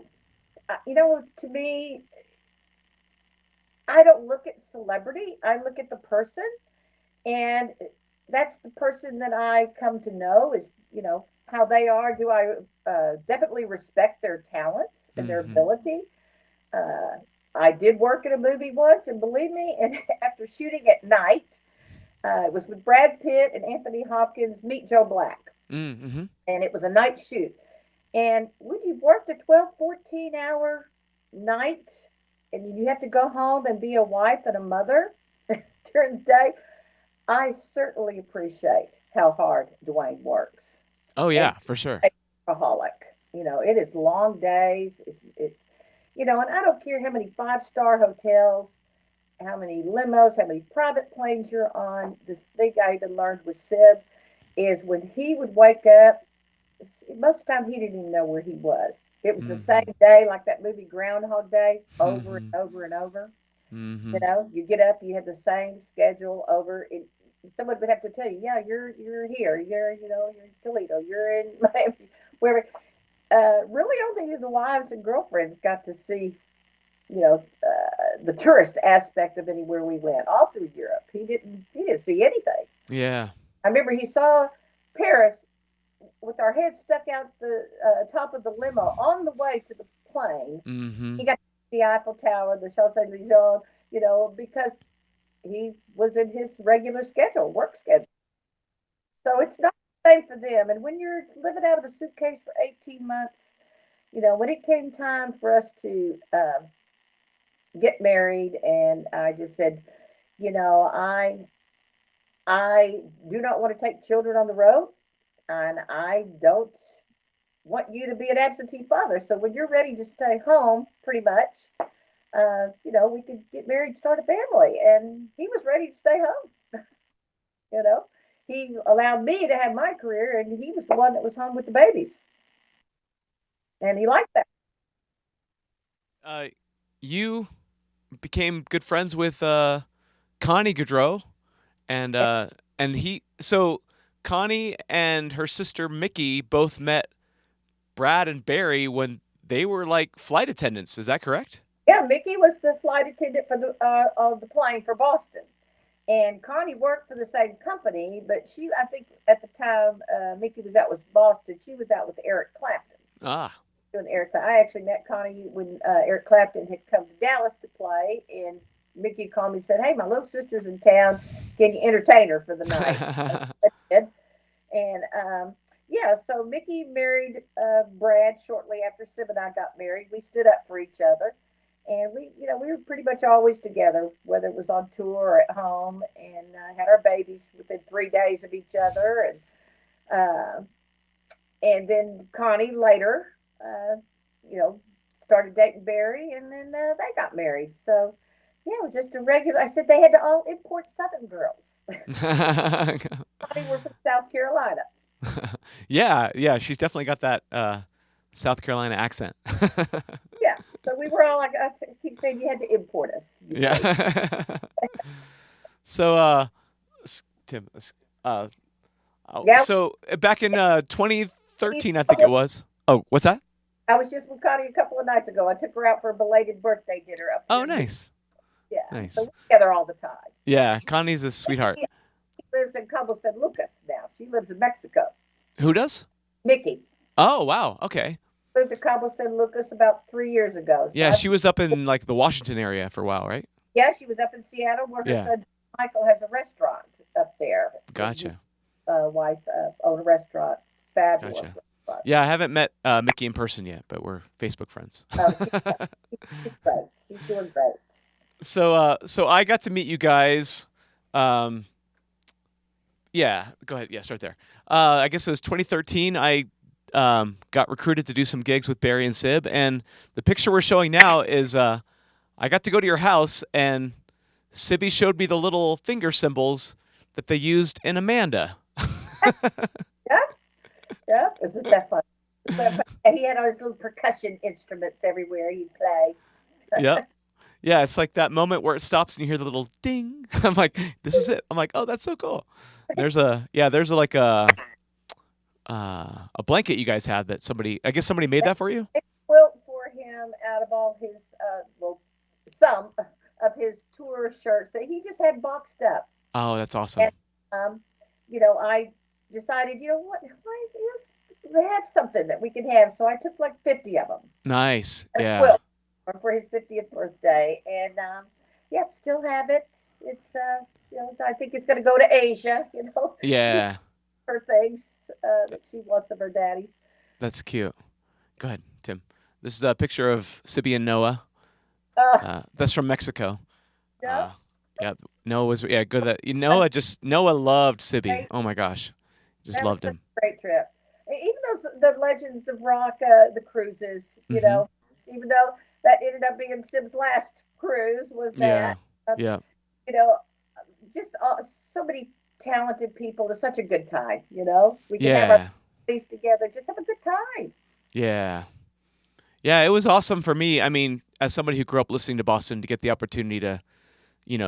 S2: to me, I don't look at celebrity. I look at the person, and that's the person that I come to know is, how they are. Do I definitely respect their talents and their
S1: Hmm.
S2: ability? Uh, I did work in a movie once, and believe me, and after shooting at night, it was with Brad Pitt and Anthony Hopkins, Meet Joe Black,
S1: Mm-hmm.
S2: and it was a night shoot. And when you've worked a 12, 14-hour night, and you have to go home and be a wife and a mother during the day, I certainly appreciate how hard Dwayne works.
S1: Oh
S2: And
S1: yeah, for sure.
S2: a workaholic. It is long days. And I don't care how many five-star hotels, how many limos, how many private planes you're on. This thing I even learned with Sib is when he would wake up, most of the time he didn't even know where he was. It was the
S1: Mm-hmm.
S2: same day, like that movie Groundhog Day, over
S1: Mm-hmm.
S2: and over and over.
S1: Mm-hmm.
S2: You get up, you have the same schedule over. Someone would have to tell you, "Yeah, you're here. You're in Toledo. You're in Miami, wherever." Really, only the wives and girlfriends got to see, the tourist aspect of anywhere we went. All through Europe, he didn't see anything.
S1: Yeah.
S2: I remember he saw Paris with our heads stuck out the top of the limo on the way to the plane.
S1: Mm-hmm.
S2: He got the Eiffel Tower, the Champs Elysees, because he was in his regular schedule, work schedule. So it's not the same for them. And when you're living out of a suitcase for 18 months, when it came time for us to get married, and I just said, I do not want to take children on the road, and I don't want you to be an absentee father. So when you're ready to stay home, pretty much, we could get married, start a family. And he was ready to stay home. You know, he allowed me to have my career, and he was the one that was home with the babies, and he liked that.
S1: Uh, you became good friends with Connie Gaudreau, and so Connie and her sister Mickey both met Brad and Barry when they were like flight attendants. Is that correct?
S2: Yeah, Mickey was the flight attendant for the of the plane for Boston, and Connie worked for the same company, but I think, at the time Mickey was out with Boston, she was out with Eric Clapton.
S1: Ah.
S2: Doing Eric, I actually met Connie when Eric Clapton had come to Dallas to play, and Mickey called me and said, "Hey, my little sister's in town. Can you entertain her for the night?" I did. And yeah, so Mickey married Brad shortly after Sib and I got married. We stood up for each other, and we were pretty much always together, whether it was on tour or at home, and had our babies within 3 days of each other, uh, and then Connie later, uh, you know, started dating Barry, and then they got married. So yeah, it was just a regular. I said they had to all import Southern girls. Connie were from South Carolina.
S1: Yeah, yeah, she's definitely got that South Carolina accent.
S2: Yeah, so we were all like, keep saying you had to import us, you crazy.
S1: Yeah. So, Tim, uh,
S2: Yeah,
S1: back in 2013, I think it was. Oh, what's that?
S2: I was just with Connie a couple of nights ago. I took her out for a belated birthday dinner up
S1: Oh,
S2: here in
S1: nice,
S2: Yeah, so
S1: nice.
S2: we're together all the time.
S1: Yeah, Connie's a sweetheart.
S2: She lives in Cabo San Lucas now. She lives in Mexico.
S1: Who does?
S2: Nikki
S1: Oh, wow. Okay.
S2: moved to Cabo San Lucas about 3 years ago. So
S1: Yeah, she was up in like the Washington area for a while, right?
S2: yeah, she was up in Seattle where her
S1: Yeah.
S2: son Michael has a restaurant up there. His
S1: Gotcha.
S2: wife owned a restaurant, fabulous
S1: Gotcha.
S2: restaurant.
S1: Yeah, I haven't met Mickey in person yet, but we're Facebook friends.
S2: Oh, she's great. She's doing great.
S1: So I got to meet you guys. Um, yeah, go ahead. Yeah, start there. I guess it was 2013. I got recruited to do some gigs with Barry and Sib, and the picture we're showing now is I got to go to your house, and Sibby showed me the little finger symbols that they used in Amanda.
S2: Yeah, yeah. Isn't that fun? And he had all his little percussion instruments everywhere he'd play.
S1: Yep. Yeah, it's like that moment where it stops and you hear the little ding. I'm like, this is it. I'm like, oh, that's so cool. There's like a blanket you guys had that I guess somebody made that for you.
S2: Quilt for him out of all his, some of his tour shirts that he just had boxed up.
S1: Oh, that's
S2: And,
S1: awesome.
S2: um, I decided, what, let's have something that we can have. So I took like 50 of them
S1: Nice.
S2: as a
S1: Yeah.
S2: quilt for his 50th birthday. And, yeah, still have it. It's, I think it's going to go to Asia, she,
S1: Yeah.
S2: her things that she wants of her daddy's.
S1: That's cute. Go ahead, Tim. This is a picture of Sibby and Noah.
S2: Uh,
S1: That's from Mexico.
S2: yeah,
S1: Uh, yeah, Noah was good. Noah loved Sibby.
S2: great.
S1: Oh my gosh, just
S2: That was
S1: loved
S2: such
S1: him.
S2: a great trip. Even those the Legends of Rock, the cruises,
S1: Hmm.
S2: even though that ended up being Sim's last cruise was
S1: Yeah.
S2: that, uh,
S1: Yeah.
S2: you know, just so many talented people. It's such a good time. We can have our
S1: Yeah.
S2: days together, just have a good time.
S1: Yeah. Yeah. It was awesome for me. I mean, as somebody who grew up listening to Boston, to get the opportunity to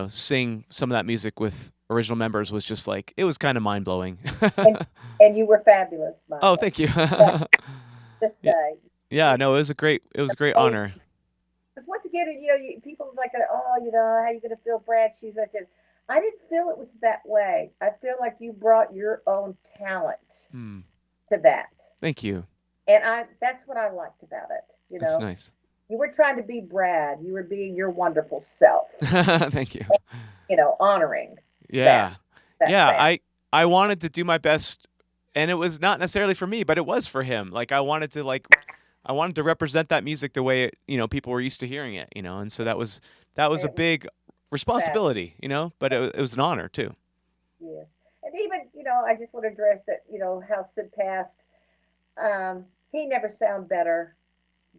S1: sing some of that music with original members was just like it was kind of mind blowing.
S2: And and you were fabulous,
S1: Oh,
S2: Michael.
S1: thank you.
S2: Yeah, this
S1: Yeah.
S2: day.
S1: Yeah. No, it was a great
S2: Amazing.
S1: honor.
S2: Because once again, people like, oh, how you gonna fill Brad's shoes? I didn't feel it was that way. I feel like you brought your own talent.
S1: Hmm.
S2: to that.
S1: Thank you.
S2: And that's what I liked about it.
S1: That's nice.
S2: You were trying to be Brad. You were being your wonderful self.
S1: Thank you.
S2: And, honoring that
S1: Yeah.
S2: that
S1: Yeah,
S2: sound.
S1: I wanted to do my best, and it was not necessarily for me, but it was for him. Like I wanted to represent that music the way people were used to hearing it, and so that was
S2: And
S1: a
S2: it was
S1: big
S2: fabulous.
S1: responsibility, but it was an honor too.
S2: Yes. And even, I just want to address that, how Sid passed. He never sounded better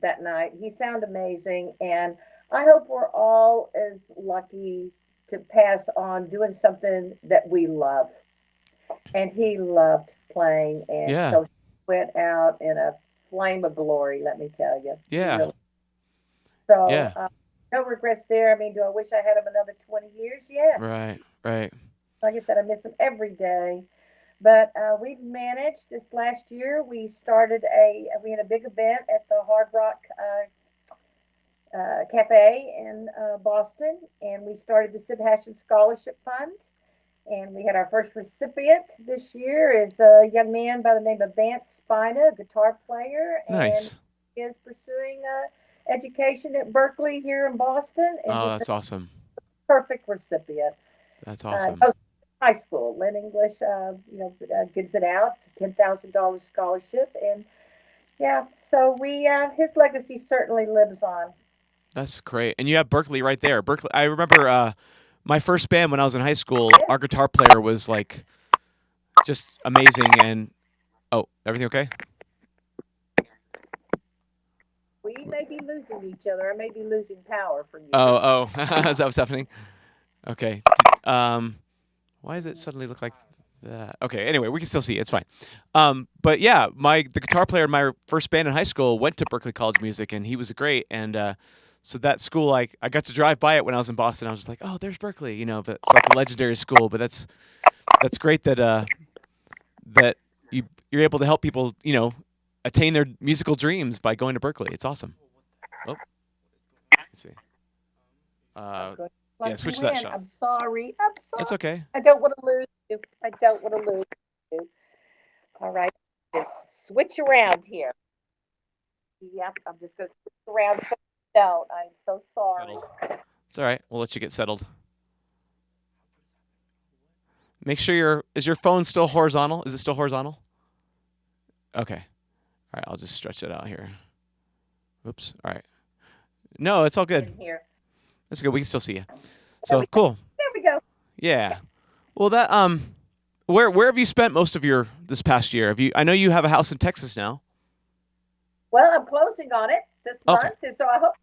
S2: that night. He sounded amazing. And I hope we're all as lucky to pass on doing something that we love. And he loved playing. And
S1: Yeah.
S2: so he went out in a flame of glory, let me tell you. He
S1: Yeah.
S2: really. So,
S1: Yeah.
S2: no regrets there. I mean, do I wish I had him another 20 years? Yes.
S1: Right. Right.
S2: Like I said, I miss him every day. But we've managed this last year. We had a big event at the Hard Rock Cafe in Boston, and we started the Sib Hashian Scholarship Fund. And we had our first recipient this year is a young man by the name of Vance Spina, a guitar player, and
S1: Nice.
S2: is pursuing education at Berkeley here in Boston, and
S1: Oh,
S2: just a
S1: that's awesome.
S2: perfect recipient.
S1: That's awesome.
S2: Goes to high school. Lynn English, gives it out. It's a $10,000 scholarship, and yeah, so we his legacy certainly lives on.
S1: That's great. And you have Berkeley right there. Berkeley. I remember my first band when I was in high school. Our
S2: Yes,
S1: guitar player was like just amazing. And oh, everything okay?
S2: we may be losing each other. I may be losing power from you.
S1: Oh, oh, is that what's happening? Okay. Why does it suddenly look like that? Okay. Anyway, we can still see it. It's fine. But yeah, the guitar player in my first band in high school went to Berkeley College of Music, and he was great. And so that school, like, I got to drive by it when I was in Boston. I was just like, oh, there's Berkeley, but it's like a legendary school. But that's great that you're able to help people, attain their musical dreams by going to Berkeley. It's awesome. Oh, let's see.
S2: I'm
S1: Uh,
S2: going to
S1: yeah,
S2: plug
S1: switch
S2: you
S1: that
S2: in.
S1: shot.
S2: I'm sorry. I'm
S1: It's
S2: sorry.
S1: okay.
S2: I don't want to lose you. I don't want to lose you. All right, just switch around here. Yep, I'm just going to switch around. So don't. I'm so sorry.
S1: Settled. It's all right. We'll let you get settled. Make sure is your phone still horizontal? Is it still horizontal? Okay. All right. I'll just stretch it out here. Oops. All right. No, it's all good.
S2: In here.
S1: That's good. We can still see you.
S2: There
S1: So
S2: we go.
S1: cool.
S2: There we go.
S1: Yeah. Well, where have you spent most of your this past year? I know you have a house in Texas now.
S2: Well, I'm closing on it this
S1: Okay.
S2: month, and so I hope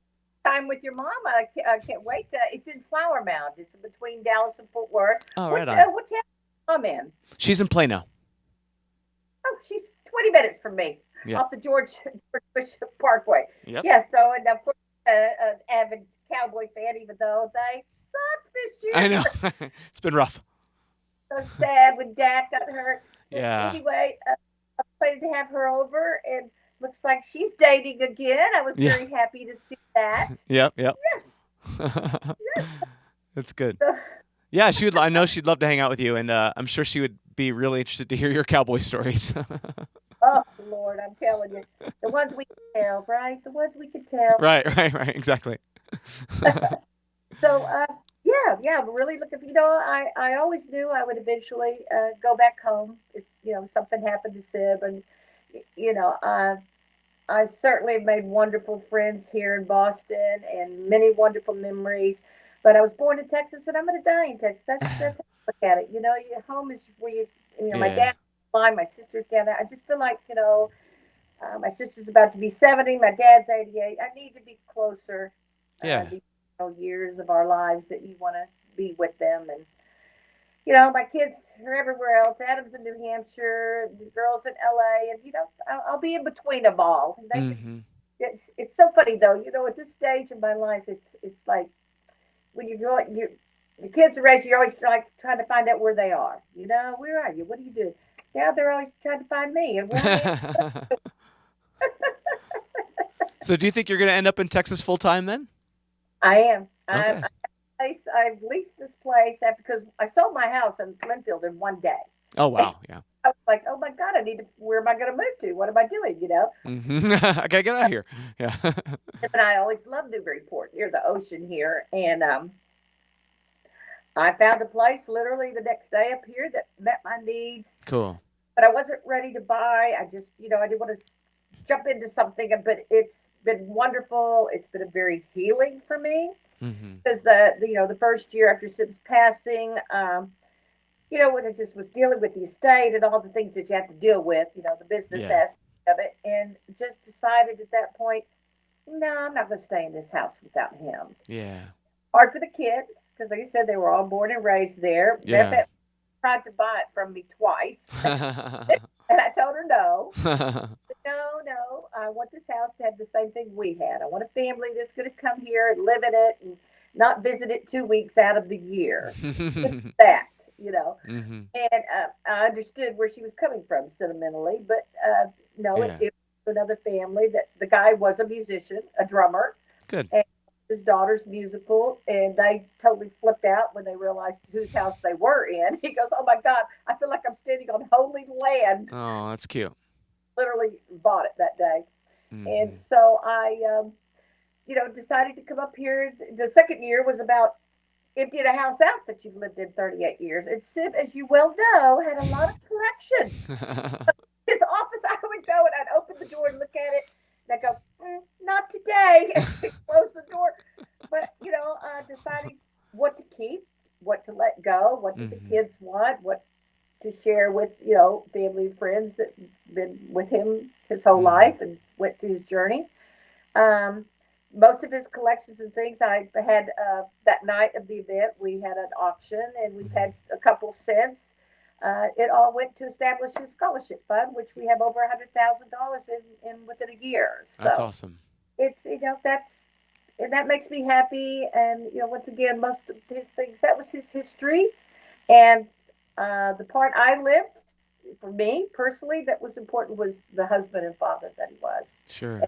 S2: time with your mom. I can't wait. It's in Flower Mound. It's between Dallas and Fort Worth.
S1: Oh,
S2: What
S1: right on.
S2: what town is your mom in?
S1: She's in Plano.
S2: Oh, she's 20 minutes from me,
S1: Yeah.
S2: off the George Bush Parkway.
S1: Yep.
S2: Yeah. So, and of course, an avid Cowboy fan, even though they sucked this
S1: I
S2: year.
S1: know. It's been rough.
S2: So sad when Dad got hurt. But
S1: Yeah.
S2: anyway, I'm planning to have her over, and looks like she's dating again. I was
S1: Yeah.
S2: very happy to see that.
S1: Yep. Yep.
S2: Yes. Yes.
S1: That's good.
S2: So,
S1: Yeah, she would. I know she'd love to hang out with you, and I'm sure she would be really interested to hear your cowboy stories.
S2: oh Lord, I'm telling you, the ones we can tell, right? The ones we can tell.
S1: Right, right, right. Exactly.
S2: So, yeah, I'm really looking. I always knew I would eventually go back home if something happened to Sib, and you know, I certainly have made wonderful friends here in Boston and many wonderful memories. But I was born in Texas, and I'm going to die in Texas. That's how I look at it. Your home is where my
S1: Yeah.
S2: dad, my sister's down there. I just feel like my sister's about to be 70. My dad's 88. I need to be closer.
S1: Yeah.
S2: These years of our lives that you want to be with them, and my kids are everywhere else. Adam's in New Hampshire, the girls in LA, and I'll be in between them all. And
S1: Mm-hmm.
S2: it's so funny though. At this stage of my life, it's like when you go, your kids are raised. You're always trying to find out where they are. Where are you? What do you do? Now they're always trying to find me, and where I am.
S1: So, do you think you're going to end up in Texas full time then?
S2: I am.
S1: Okay.
S2: I've leased this place because I sold my house in Glenfield in one day.
S1: Oh wow. Yeah.
S2: I was like, oh my God, where am I going to move to? What am I doing?
S1: I gotta get out of here. Yeah.
S2: And I always loved Newburyport near the ocean here. And I found a place literally the next day up here that met my needs,
S1: Cool.
S2: but I wasn't ready to buy. I just, I didn't want to jump into something, but it's been wonderful. It's been a very healing for me
S1: Hmm.
S2: because the first year after Sib's passing, when it just was dealing with the estate and all the things that you have to deal with, the business
S1: Yeah.
S2: aspect of it, and just decided at that point, no, I'm not going to stay in this house without him.
S1: Yeah.
S2: Hard for the kids because, like I said, they were all born and raised there. Matter of
S1: Yeah.
S2: fact, tried to buy it from me twice, and I told her no. No, no, I want this house to have the same thing we had. I want a family that's going to come here and live in it and not visit it 2 weeks out of the year. Just that, you know.
S1: Hmm.
S2: And I understood where she was coming from sentimentally, but no,
S1: Yeah.
S2: it was another family that the guy was a musician, a drummer,
S1: Good.
S2: and his daughter's musical, and they totally flipped out when they realized whose house they were in. He goes, "Oh my God, I feel like I'm standing on holy land."
S1: Oh, that's cute.
S2: Literally bought it that day, and
S1: Hmm.
S2: so I decided to come up here. The second year was about emptying a house out that you've lived in 38 years. And Sib, as you well know, had a lot of collections. His office, I would go and I'd open the door and look at it, and I'd go, not today, and close the door. But, deciding what to keep, what to let go, what did the
S1: Hmm.
S2: kids want, what to share with, family and friends that been with him his whole
S1: Hmm.
S2: life and went through his journey. Um, Most of his collections and things I had that night of the event. We had an auction, and we've
S1: Hmm.
S2: had a couple since. It all went to establish his scholarship fund, which we have over $100,000 in within a year.
S1: That's
S2: So
S1: awesome.
S2: it's that's and that makes me happy. And once again, most of his things that was his history, and the part I lived for me personally that was important was the husband and father that he was,
S1: Sure.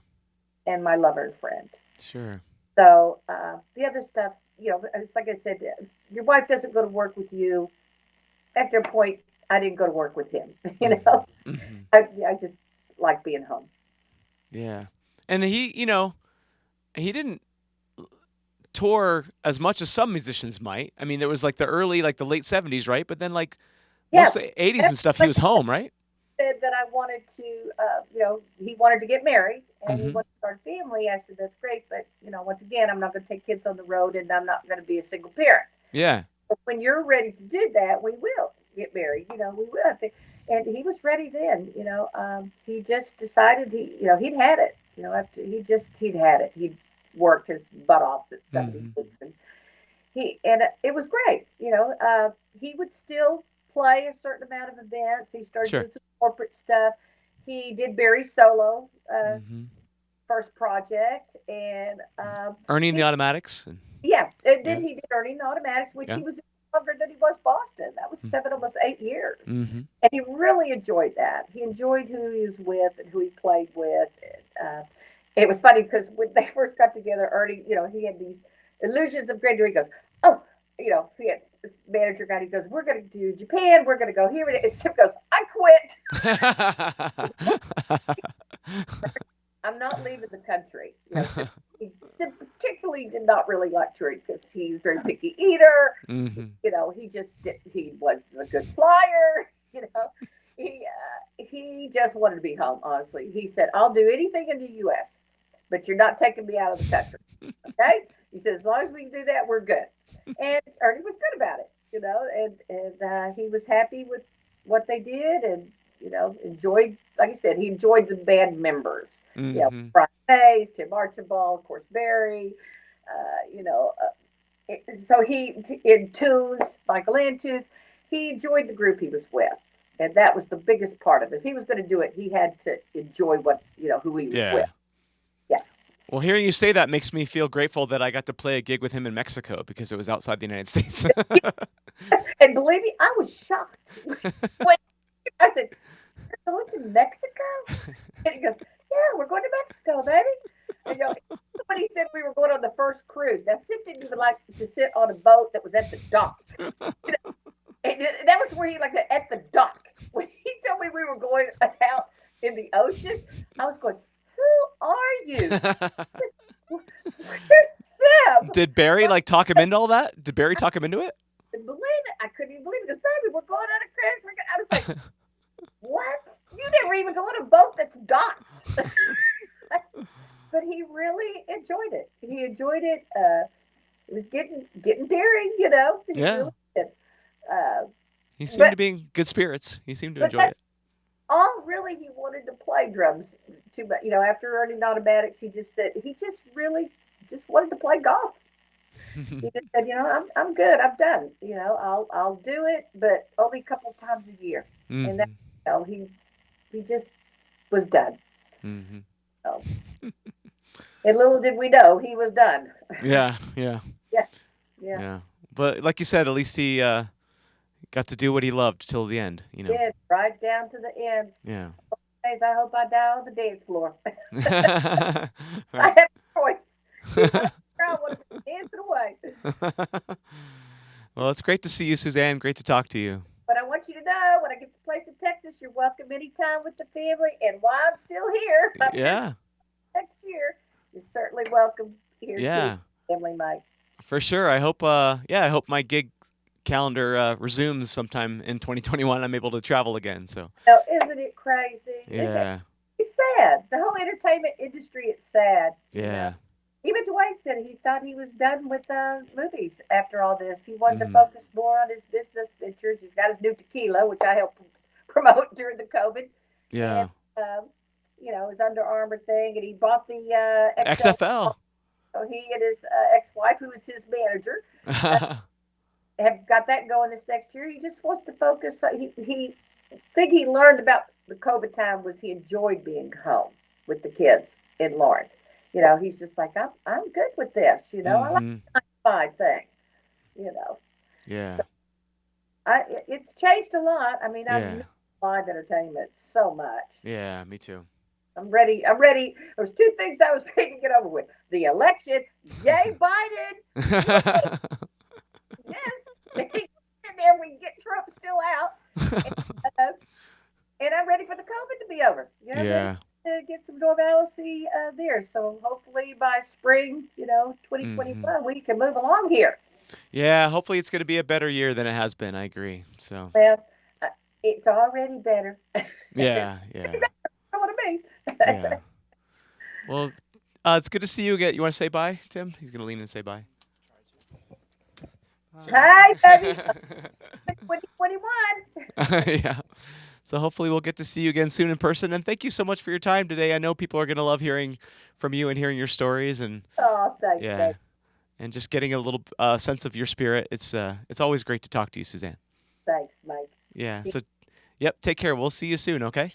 S2: and my lover and friend.
S1: Sure.
S2: So the other stuff, it's like I said, your wife doesn't go to work with you. After a point, I didn't go to work with him.
S1: Hmm. Hmm.
S2: I just like being home.
S1: Yeah. And he didn't tour as much as some musicians might. I mean, there was like the early, like the late 70s, right? But then like
S2: Yeah,
S1: most of the 80s
S2: that's
S1: and stuff, he
S2: what
S1: was home, right?
S2: I said that I wanted to. He wanted to get married and he
S1: Hmm.
S2: wanted to start a family. I said that's great, but once again, I'm not going to take kids on the road, and I'm not going to be a single parent.
S1: Yeah.
S2: But when you're ready to do that, we will get married. We will. I think. And he was ready then. He just decided he'd had it. After he'd had it. He'd worked his butt off at
S1: Hmm.
S2: 76, and it was great. He would still play a certain amount of events. He started
S1: Sure.
S2: doing some corporate stuff. He did Barry's solo
S1: Hmm.
S2: first project, and
S1: Earning the
S2: he
S1: automatics. And,
S2: yeah, it did.
S1: yeah.
S2: He did Earning the Automatics, which
S1: Yeah.
S2: he was longer than he was Boston. That was 7, almost 8 years,
S1: Mm-hmm.
S2: and he really enjoyed that. He enjoyed who he was with and who he played with. It was funny because when they first got together, Ernie, he had these illusions of grandeur. He goes, "Oh, he had this manager guy. He goes, we're going to do Japan. We're going to go here." And Sim goes, "I quit. I'm not leaving the country." Sim particularly did not really like touring because he's a very picky eater.
S1: Hmm.
S2: He was a good flyer. He just wanted to be home. Honestly, he said, "I'll do anything in the U.S., but you're not taking me out of the country." Okay, he said, "As long as we can do that, we're good." And Ernie was good about it, and he was happy with what they did, and enjoyed. Like I said, he enjoyed the band members.
S1: Hmm.
S2: Brian Hayes, Tim Archibald, of course, Barry. So he in tunes, Michael Antunes, he enjoyed the group he was with, and that was the biggest part of it. If he was going to do it, he had to enjoy who he was with.
S1: Yeah.
S2: Yeah.
S1: Well, hearing you say that makes me feel grateful that I got to play a gig with him in Mexico because it was outside the United States.
S2: And believe me, I was shocked when I said, "You're going to Mexico?" And he goes, "Yeah, we're going to Mexico, baby." And somebody said we were going on the first cruise. Now, Sim didn't even like to sit on a boat that was at the dock. And that was where he like at the dock. When he told me we were going out in the ocean, I was going, "Who are you? Where's Seb?"
S1: Did Barry like talk him into all that? Did Barry talk him into it?
S2: Couldn't believe it. I couldn't even believe it. Because, baby, we're going on a cruise. I was like, what? You never even go on a boat that's docked. But he really enjoyed it. He enjoyed it. It was getting daring, you know. He
S1: Yeah.
S2: really did. Uh,
S1: He seemed to
S2: but
S1: be in good spirits. He seemed to
S2: but
S1: enjoy
S2: that's
S1: it.
S2: all really he wanted to play drums too much. You know, after learning automatics, he just said he just really just wanted to play golf. He just said, you know, I'm good. I'm done. You know, I'll do it, but only a couple of times a year. And that,
S1: Hmm.
S2: you know, he just was done.
S1: Hmm.
S2: So, and little did we know he was done.
S1: Yeah, yeah,
S2: Yeah, yeah.
S1: yeah. But like you said, at least he got to do what he loved till the end. You know.
S2: Did right down to the end.
S1: Yeah.
S2: Days I hope I die on the dance floor. I
S1: Right.
S2: have a choice. He's not here. I want to be dancing away.
S1: Well, it's great to see you, Suzanne. Great to talk to you.
S2: But I want you to know when I get to the place in Texas, you're welcome anytime with the family. And while I'm still here, I'm here
S1: Yeah,
S2: next year. You're certainly welcome here too,
S1: yeah,
S2: family, Mike.
S1: for sure. I hope. Yeah, I hope my gig calendar resumes sometime in 2021. I'm able to travel again. So.
S2: So isn't it crazy?
S1: Yeah.
S2: It's sad. The whole entertainment industry, it's sad. You know,
S1: Yeah.
S2: even Dwayne said he thought he was done with movies after all this. He wanted to
S1: Hmm.
S2: focus more on his business ventures. He's got his new tequila, which I helped promote during the COVID, and
S1: Yeah.
S2: um, you know, his Under Armour thing, and he bought the XL.
S1: XFL.
S2: So he and his ex-wife, who was his manager, uh, have got that going this next year. He just wants to focus. He thing he learned about the COVID time was he enjoyed being home with the kids and Lauren. You know, he's just like I'm good with this. You know, I like
S1: Hmm.
S2: the fine thing. You know,
S1: Yeah.
S2: so it's changed a lot. I mean, I've
S1: Yeah.
S2: missed live entertainment so much.
S1: Yeah. Me too.
S2: I'm ready. I'm ready. There's two things I was ready to get over with: the election, yay Biden, yes, and then we get Trump still out, uh, and I'm ready for the COVID to be over. You know, I'm ready
S1: Yeah.
S2: to get some normalcy there. So hopefully by spring, you know,
S1: Hmm.
S2: 2021, we can move along here.
S1: Yeah. Hopefully, it's going to be a better year than it has been. I agree. So.
S2: Well, uh, it's already better. It's
S1: Yeah.
S2: already
S1: Yeah.
S2: better. You know what I mean?
S1: Yeah. Well, it's good to see you again. You want to say bye, Tim? He's going to lean and say bye.
S2: Hi, baby. 2021.
S1: Yeah. So hopefully we'll get to see you again soon in person. And thank you so much for your time today. I know people are going to love hearing from you and hearing your stories and
S2: Oh, thanks,
S1: yeah,
S2: baby.
S1: and just getting a little sense of your spirit. It's always great to talk to you, Suzanne.
S2: Thanks, Mike.
S1: Yeah.
S2: See
S1: So, yep. Take care. We'll see you soon. Okay.